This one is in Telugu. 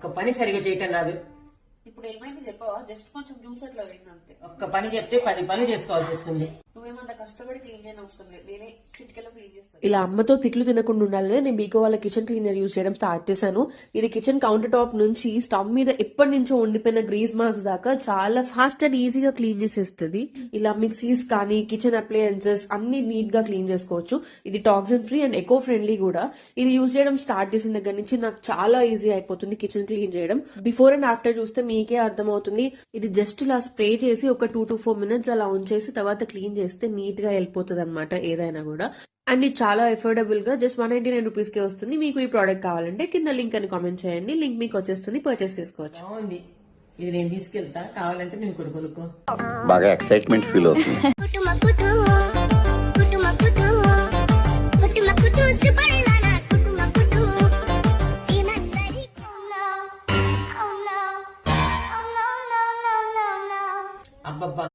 ఒక్క పని సరిగా చేయటం రాదు. ఇప్పుడు ఏమైంది చెప్పవా? జస్ట్ కొంచెం జ్యూస్ అట్లా పోయింది అంతే. ఒక్క పని చెప్తే 10 పనులు చేసుకోవాల్సి వస్తుంది. నువ్వేమంత కష్టపడి క్లీన్ చేయని అవసరం లేదు, నేనే చిటికెలో క్లీన్ చేస్తాను. ఇలా అమ్మతో తిట్లు తినకుండా ఉండాలని నేను మీకో వాళ్ళ కిచెన్ క్లీనర్ యూస్ చేయడం స్టార్ట్ చేశాను. ఇది కిచెన్ కౌంటర్ టాప్ నుంచి స్టవ్ మీద ఎప్పటి నుంచో ఉండిపోయిన గ్రీస్ మార్క్స్ దాకా చాలా ఫాస్ట్ అండ్ ఈజీగా క్లీన్ చేసేస్తుంది. ఇలా మిక్సీస్ కానీ కిచెన్ అప్లయన్సెస్ అన్ని నీట్ గా క్లీన్ చేసుకోవచ్చు. ఇది toxin free and eco friendly కూడా. ఇది యూజ్ చేయడం స్టార్ట్ చేసిన దగ్గర నుంచి నాకు చాలా ఈజీ అయిపోతుంది కిచెన్ క్లీన్ చేయడం. బిఫోర్ అండ్ ఆఫ్టర్ చూస్తే మీకే అర్థమవుతుంది. ఇది జస్ట్ ఇలా స్ప్రే చేసి ఒక 2 to 4 minutes అలా ఉంచేసి తర్వాత క్లీన్ చేస్తే నీట్ గా వెళ్ళిపోతుంది అనమాట ఏదైనా కూడా. అండ్ ఇది చాలా అఫోర్డబుల్ గా జస్ట్ 199 రూపీస్ కే వస్తుంది. మీకు ఈ ప్రోడక్ట్ కావాలంటే కింద లింక్ అని కామెంట్ చేయండి, లింక్ మీకు వచ్చేస్తుంది, పర్చేస్ చేసుకోవచ్చు. బాగుంది, ఇది నేను తీసుకెళ్తా, కావాలంటే నేను కూడా కొనుక్కో. బాగా ఎక్సైట్మెంట్ ఫీల్ అవుతుంది. అబ్బబ్బా